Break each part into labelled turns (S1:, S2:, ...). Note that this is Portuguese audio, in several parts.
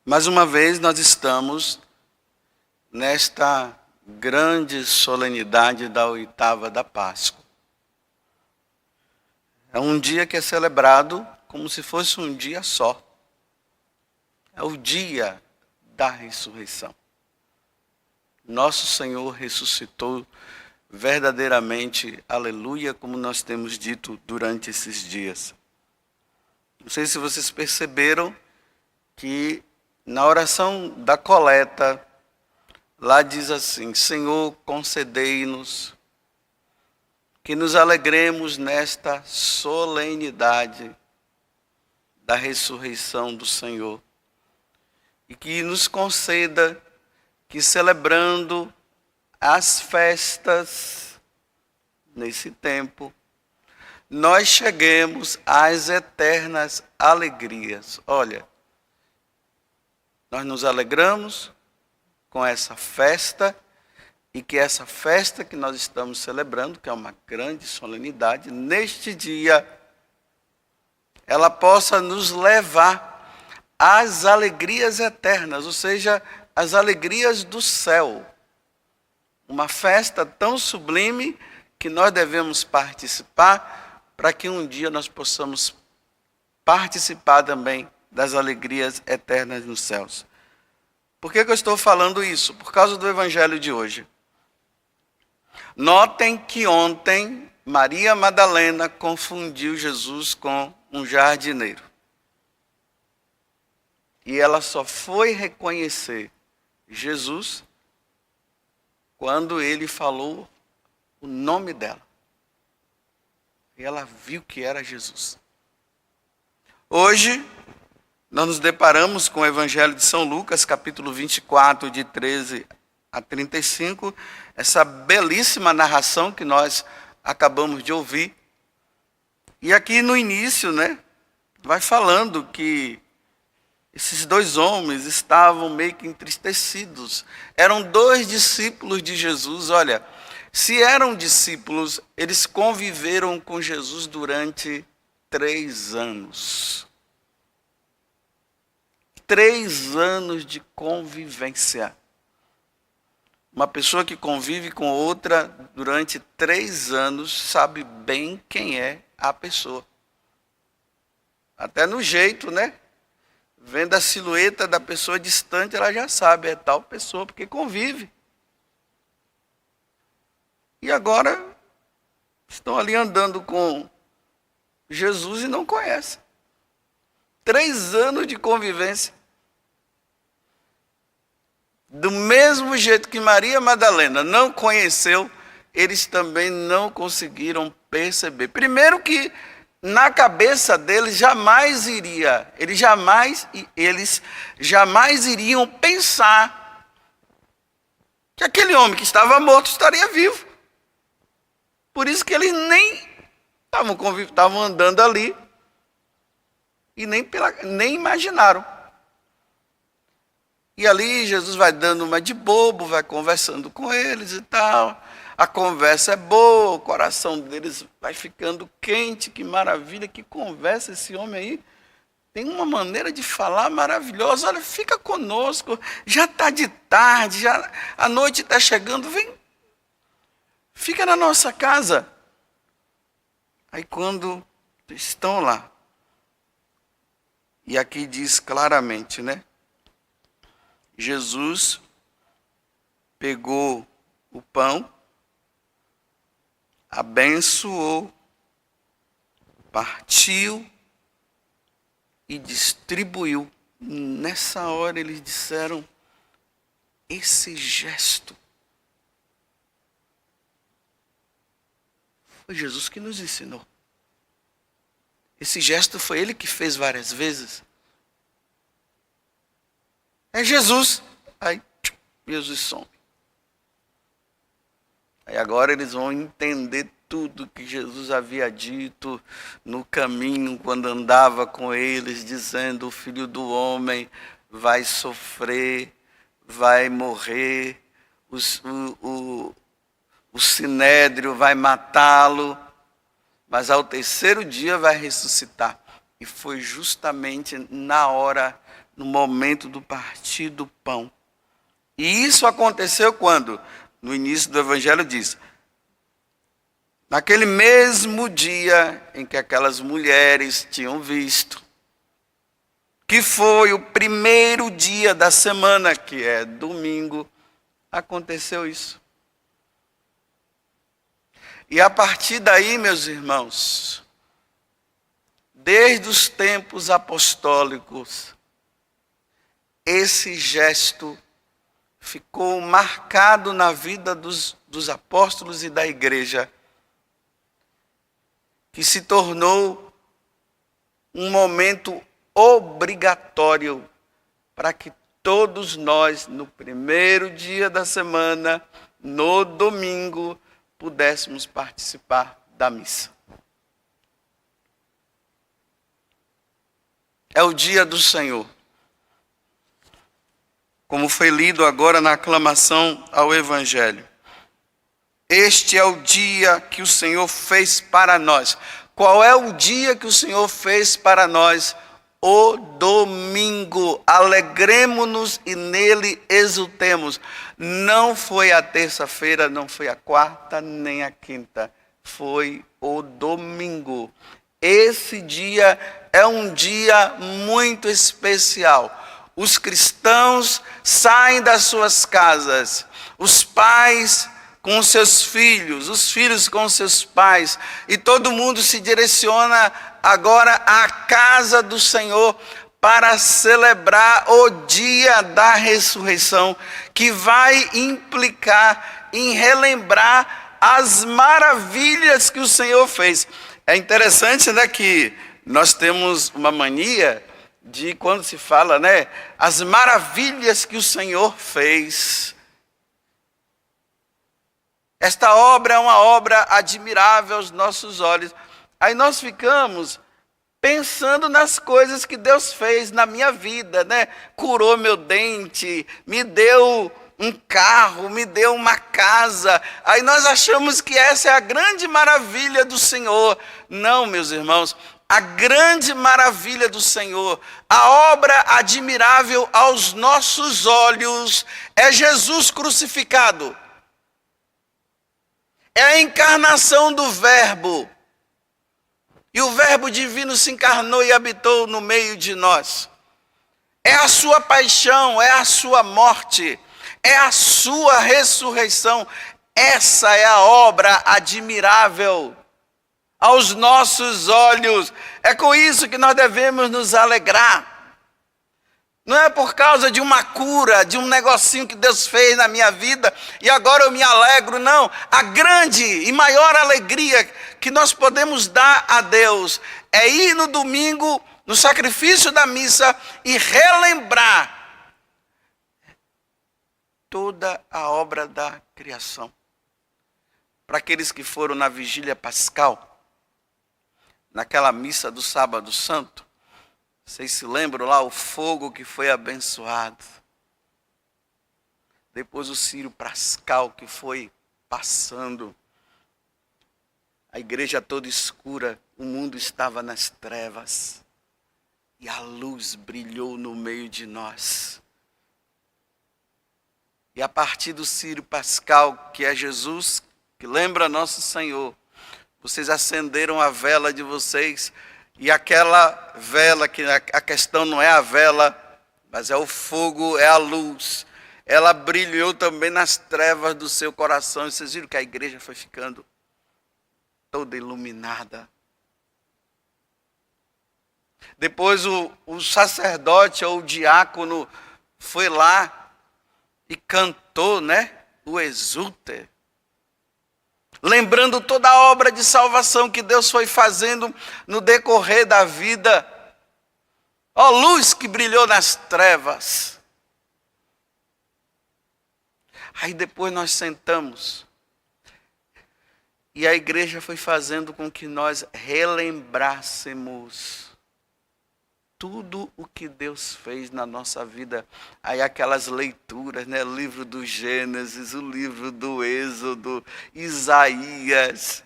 S1: Mais uma vez nós estamos nesta grande solenidade da oitava da Páscoa. É um dia que é celebrado como se fosse um dia só. É o dia da ressurreição. Nosso Senhor ressuscitou verdadeiramente, aleluia, como nós temos dito durante esses dias. Não sei se vocês perceberam que na oração da coleta, lá diz assim: Senhor, concedei-nos que nos alegremos nesta solenidade da ressurreição do Senhor e que nos conceda que, celebrando as festas nesse tempo, nós cheguemos às eternas alegrias. Olha, nós nos alegramos com essa festa e que essa festa que nós estamos celebrando, que é uma grande solenidade, neste dia, ela possa nos levar às alegrias eternas, ou seja, as alegrias do céu. Uma festa tão sublime que nós devemos participar para que um dia nós possamos participar também das alegrias eternas nos céus. Por que eu estou falando isso? Por causa do evangelho de hoje. Notem que ontem Maria Madalena confundiu Jesus com um jardineiro. E ela só foi reconhecer Jesus quando ele falou o nome dela. E ela viu que era Jesus. Hoje, nós nos deparamos com o Evangelho de São Lucas, capítulo 24, de 13 a 35, essa belíssima narração que nós acabamos de ouvir. E aqui no início, vai falando que esses dois homens estavam meio que entristecidos. Eram dois discípulos de Jesus. Olha, se eram discípulos, eles conviveram com Jesus durante 3 anos. 3 anos de convivência. Uma pessoa que convive com outra durante 3 anos sabe bem quem é a pessoa. Até no jeito, Vendo a silhueta da pessoa distante, ela já sabe, é tal pessoa, porque convive. E agora estão ali andando com Jesus e não conhecem. 3 anos de convivência. Do mesmo jeito que Maria Madalena não conheceu, eles também não conseguiram perceber. Primeiro que na cabeça deles eles jamais iriam pensar que aquele homem que estava morto estaria vivo. Por isso que eles nem estavam andando ali e nem imaginaram. E ali Jesus vai dando uma de bobo, vai conversando com eles e tal. A conversa é boa, o coração deles vai ficando quente, que maravilha, que conversa esse homem aí. Tem uma maneira de falar maravilhosa. Olha, fica conosco, já está de tarde, a noite está chegando, vem, fica na nossa casa. Aí quando estão lá, e aqui diz claramente, Jesus pegou o pão, abençoou, partiu e distribuiu. Nessa hora eles disseram: esse gesto foi Jesus que nos ensinou. Esse gesto foi ele que fez várias vezes. É Jesus. Aí Jesus some. Aí agora eles vão entender tudo que Jesus havia dito no caminho, quando andava com eles, dizendo: o Filho do Homem vai sofrer, vai morrer, o sinédrio vai matá-lo, mas ao terceiro dia vai ressuscitar. E foi justamente na hora no momento do partir do pão. E isso aconteceu quando? No início do Evangelho diz, naquele mesmo dia em que aquelas mulheres tinham visto, que foi o primeiro dia da semana, que é domingo, aconteceu isso. E a partir daí, meus irmãos, desde os tempos apostólicos, esse gesto ficou marcado na vida dos apóstolos e da igreja, que se tornou um momento obrigatório para que todos nós, no primeiro dia da semana, no domingo, pudéssemos participar da missa. É o dia do Senhor. Como foi lido agora na aclamação ao Evangelho. Este é o dia que o Senhor fez para nós. Qual é o dia que o Senhor fez para nós? O domingo. Alegremo-nos e nele exultemos. Não foi a terça-feira, não foi a quarta, nem a quinta. Foi o domingo. Esse dia é um dia muito especial. Os cristãos saem das suas casas. Os pais com seus filhos, os filhos com seus pais, e todo mundo se direciona agora à casa do Senhor para celebrar o dia da ressurreição, que vai implicar em relembrar as maravilhas que o Senhor fez. É interessante, né, que nós temos uma mania de, quando se fala, né, as maravilhas que o Senhor fez. Esta obra é uma obra admirável aos nossos olhos. Aí nós ficamos pensando nas coisas que Deus fez na minha vida, né? Curou meu dente, me deu um carro, me deu uma casa. Aí nós achamos que essa é a grande maravilha do Senhor. Não, meus irmãos, a grande maravilha do Senhor, a obra admirável aos nossos olhos, é Jesus crucificado. É a encarnação do Verbo. E o Verbo divino se encarnou e habitou no meio de nós. É a sua paixão, é a sua morte, é a sua ressurreição. Essa é a obra admirável aos nossos olhos. É com isso que nós devemos nos alegrar. Não é por causa de uma cura, de um negocinho que Deus fez na minha vida e agora eu me alegro, não. A grande e maior alegria que nós podemos dar a Deus é ir no domingo, no sacrifício da missa, e relembrar toda a obra da criação. Para aqueles que foram na vigília pascal, naquela missa do sábado santo, vocês se lembram lá o fogo que foi abençoado? Depois o círio pascal que foi passando. A igreja toda escura, o mundo estava nas trevas. E a luz brilhou no meio de nós. E a partir do círio pascal, que é Jesus, que lembra nosso Senhor, vocês acenderam a vela de vocês. E aquela vela, que a questão não é a vela, mas é o fogo, é a luz. Ela brilhou também nas trevas do seu coração. E vocês viram que a igreja foi ficando toda iluminada. Depois o sacerdote ou o diácono foi lá e cantou, né, o Exulte. Lembrando toda a obra de salvação que Deus foi fazendo no decorrer da vida. Ó luz que brilhou nas trevas. Aí depois nós sentamos. E a igreja foi fazendo com que nós relembrássemos tudo o que Deus fez na nossa vida. Aí aquelas leituras, né? O livro do Gênesis, o livro do Êxodo, Isaías.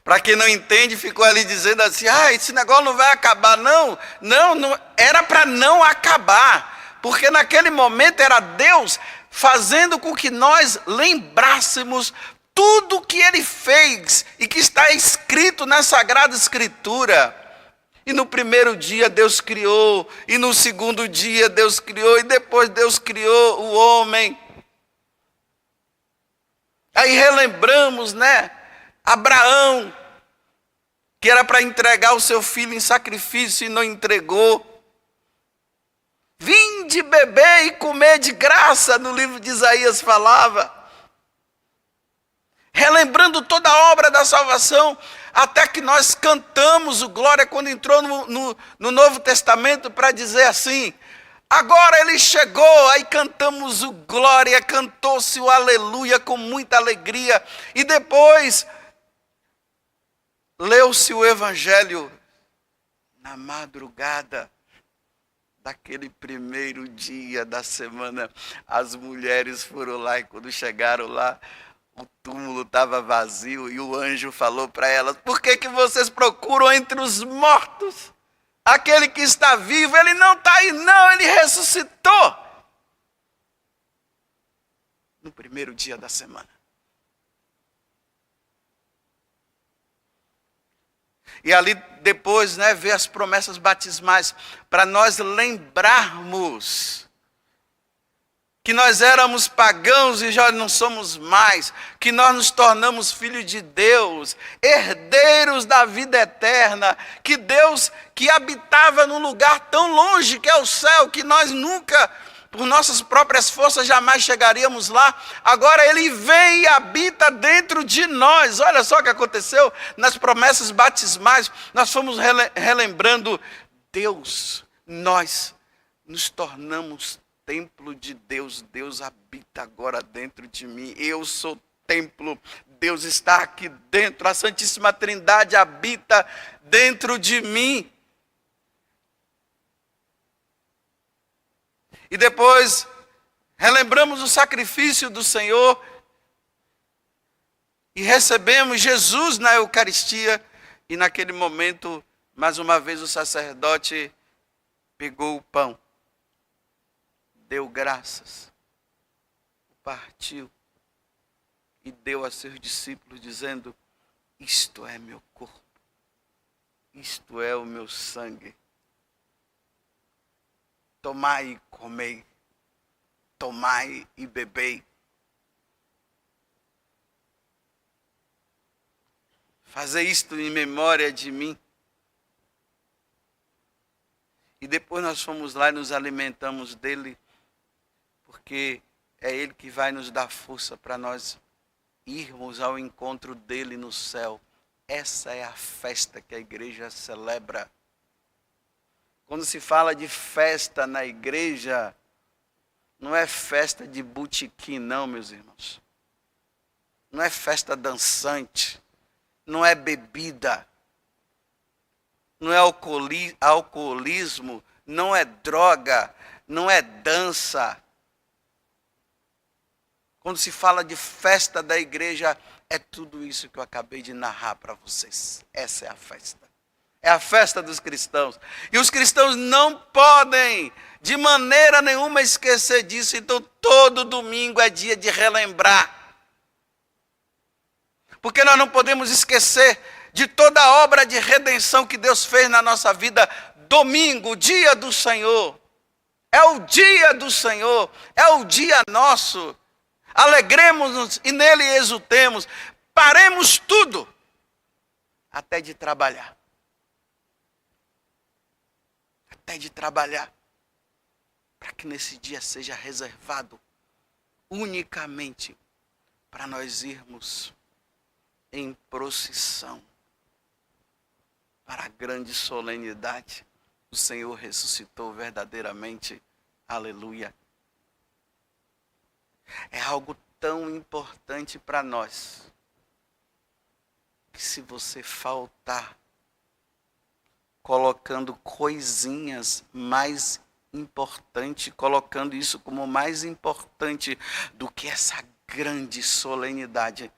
S1: Para quem não entende, ficou ali dizendo assim, esse negócio não vai acabar, não. Não, era para não acabar. Porque naquele momento era Deus fazendo com que nós lembrássemos tudo que Ele fez e que está escrito na Sagrada Escritura. E no primeiro dia Deus criou, e no segundo dia Deus criou, e depois Deus criou o homem. Aí relembramos, Abraão, que era para entregar o seu filho em sacrifício e não entregou. Vinde beber e comer de graça, no livro de Isaías falava. Relembrando toda a obra da salvação, até que nós cantamos o glória quando entrou no Novo Testamento para dizer assim, agora ele chegou, aí cantamos o glória, cantou-se o aleluia com muita alegria, e depois leu-se o evangelho na madrugada daquele primeiro dia da semana. As mulheres foram lá e quando chegaram lá, o túmulo estava vazio e o anjo falou para elas, por que vocês procuram entre os mortos aquele que está vivo? Ele não está aí não, ele ressuscitou. No primeiro dia da semana. E ali depois, ver as promessas batismais, para nós lembrarmos que nós éramos pagãos e já não somos mais, que nós nos tornamos filhos de Deus, herdeiros da vida eterna, que Deus que habitava num lugar tão longe que é o céu, que nós nunca, por nossas próprias forças, jamais chegaríamos lá, agora Ele vem e habita dentro de nós. Olha só o que aconteceu nas promessas batismais, nós fomos relembrando Deus, nós nos tornamos templo de Deus, Deus habita agora dentro de mim, eu sou templo, Deus está aqui dentro, a Santíssima Trindade habita dentro de mim. E depois, relembramos o sacrifício do Senhor e recebemos Jesus na Eucaristia, e naquele momento, mais uma vez o sacerdote pegou o pão, deu graças, partiu e deu a seus discípulos dizendo, isto é meu corpo, isto é o meu sangue. Tomai e comei, tomai e bebei. Fazei isto em memória de mim. E depois nós fomos lá e nos alimentamos dele, porque é Ele que vai nos dar força para nós irmos ao encontro dele no céu. Essa é a festa que a igreja celebra. Quando se fala de festa na igreja, não é festa de botequim não, meus irmãos. Não é festa dançante, não é bebida, não é alcoolismo, não é droga, não é dança. Quando se fala de festa da igreja, é tudo isso que eu acabei de narrar para vocês. Essa é a festa. É a festa dos cristãos. E os cristãos não podem, de maneira nenhuma, esquecer disso. Então, todo domingo é dia de relembrar. Porque nós não podemos esquecer de toda a obra de redenção que Deus fez na nossa vida. Domingo, o dia do Senhor. É o dia do Senhor. É o dia nosso. Alegremos-nos e nele exultemos. Paremos tudo, até de trabalhar. Até de trabalhar. Para que nesse dia seja reservado unicamente para nós irmos em procissão para a grande solenidade. O Senhor ressuscitou verdadeiramente. Aleluia. É algo tão importante para nós, que se você faltar, colocando coisinhas mais importantes, colocando isso como mais importante do que essa grande solenidade,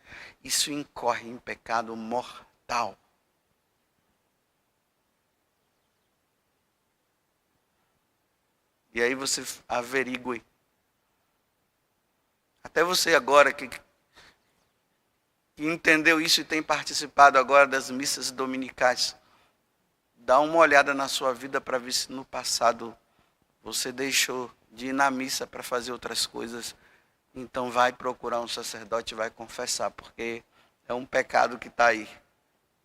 S1: isso incorre em pecado mortal. total. E aí você averigue. Até você agora que entendeu isso e tem participado agora das missas dominicais, dá uma olhada na sua vida para ver se no passado você deixou de ir na missa para fazer outras coisas. Então vai procurar um sacerdote e vai confessar, porque é um pecado que está aí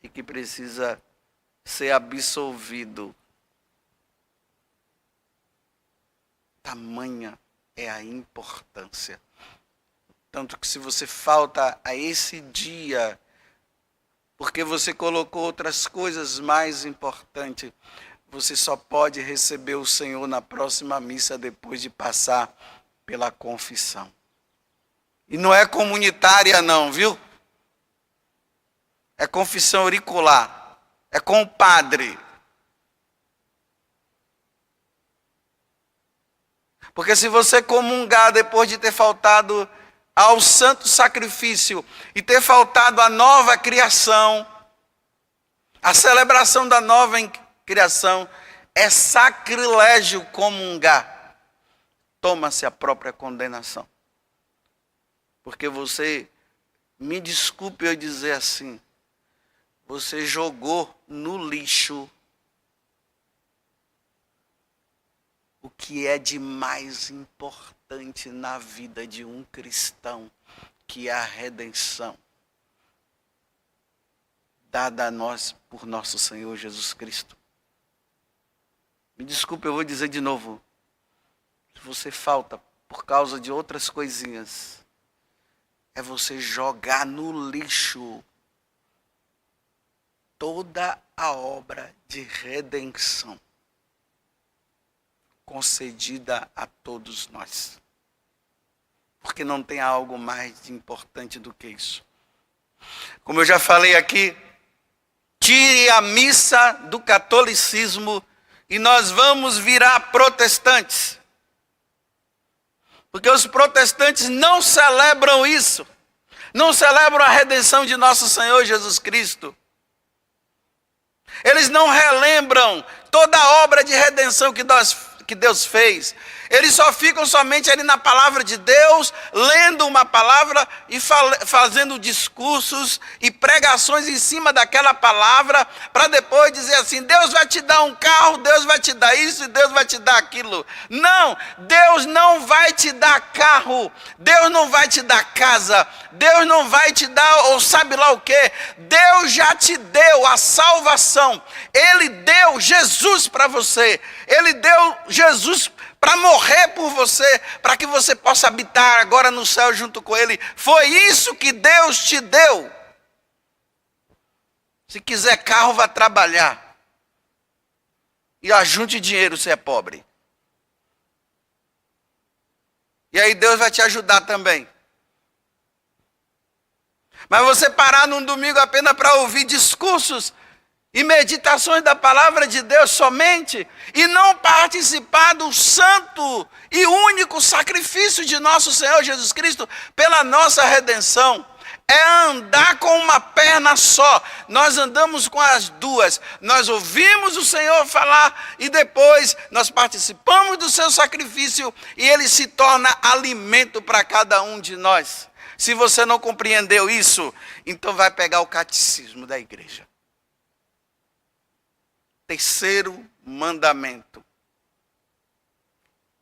S1: e que precisa ser absolvido. Tamanha é a importância. Tanto que se você falta a esse dia, porque você colocou outras coisas mais importantes, você só pode receber o Senhor na próxima missa depois de passar pela confissão. E não é comunitária não, viu? É confissão auricular. É com o padre. Porque se você comungar depois de ter faltado ao santo sacrifício e ter faltado à nova criação, a celebração da nova criação, é sacrilégio comungar. Toma-se a própria condenação. Porque você, me desculpe eu dizer assim, você jogou no lixo o que é de mais importante na vida de um cristão, que é a redenção dada a nós por nosso Senhor Jesus Cristo. Me desculpe, eu vou dizer de novo. Se você falta por causa de outras coisinhas, é você jogar no lixo toda a obra de redenção concedida a todos nós. Porque não tem algo mais importante do que isso. Como eu já falei aqui, tire a missa do catolicismo e nós vamos virar protestantes. Porque os protestantes não celebram isso. Não celebram a redenção de nosso Senhor Jesus Cristo. Eles não relembram toda a obra de redenção que Deus fez. Eles só ficam somente ali na palavra de Deus, lendo uma palavra e fazendo discursos e pregações em cima daquela palavra, para depois dizer assim, Deus vai te dar um carro, Deus vai te dar isso e Deus vai te dar aquilo. Não, Deus não vai te dar carro, Deus não vai te dar casa, Deus não vai te dar ou sabe lá o que. Deus já te deu a salvação. Ele deu Jesus para você. Ele deu Jesus para morrer por você, para que você possa habitar agora no céu junto com Ele. Foi isso que Deus te deu. Se quiser carro, vá trabalhar. E ajunte dinheiro se é pobre. E aí Deus vai te ajudar também. Mas você parar num domingo apenas para ouvir discursos e meditações da palavra de Deus somente, e não participar do santo e único sacrifício de nosso Senhor Jesus Cristo pela nossa redenção, é andar com uma perna só. Nós andamos com as duas. Nós ouvimos o Senhor falar e depois nós participamos do seu sacrifício e ele se torna alimento para cada um de nós. Se você não compreendeu isso, então vai pegar o catecismo da igreja. Terceiro mandamento.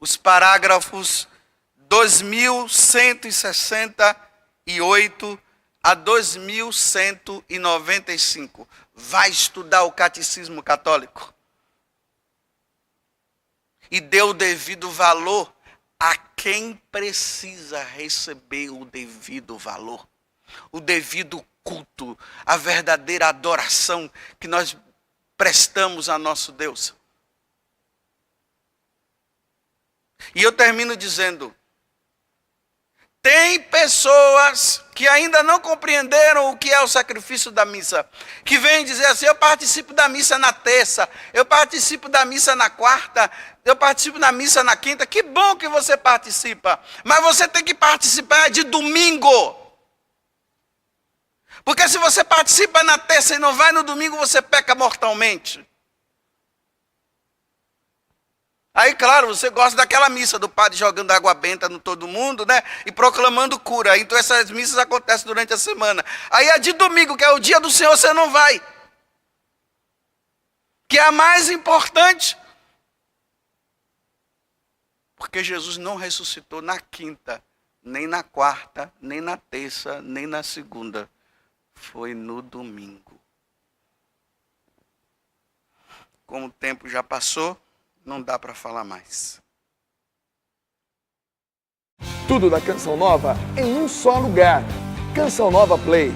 S1: Os parágrafos 2168 a 2195. Vai estudar o catecismo católico. E dê o devido valor a quem precisa receber o devido valor. O devido culto, a verdadeira adoração que nós prestamos a nosso Deus. E eu termino dizendo, tem pessoas que ainda não compreenderam o que é o sacrifício da missa, que vêm dizer assim, eu participo da missa na terça, eu participo da missa na quarta, eu participo da missa na quinta. Que bom que você participa, mas você tem que participar de domingo. Porque se você participa na terça e não vai no domingo, você peca mortalmente. Aí, claro, você gosta daquela missa do padre jogando água benta no todo mundo, né? E proclamando cura. Então essas missas acontecem durante a semana. Aí a de domingo, que é o dia do Senhor, você não vai. Que é a mais importante. Porque Jesus não ressuscitou na quinta, nem na quarta, nem na terça, nem na segunda. Foi no domingo. Como o tempo já passou, não dá para falar mais.
S2: Tudo da Canção Nova em um só lugar. Canção Nova Play.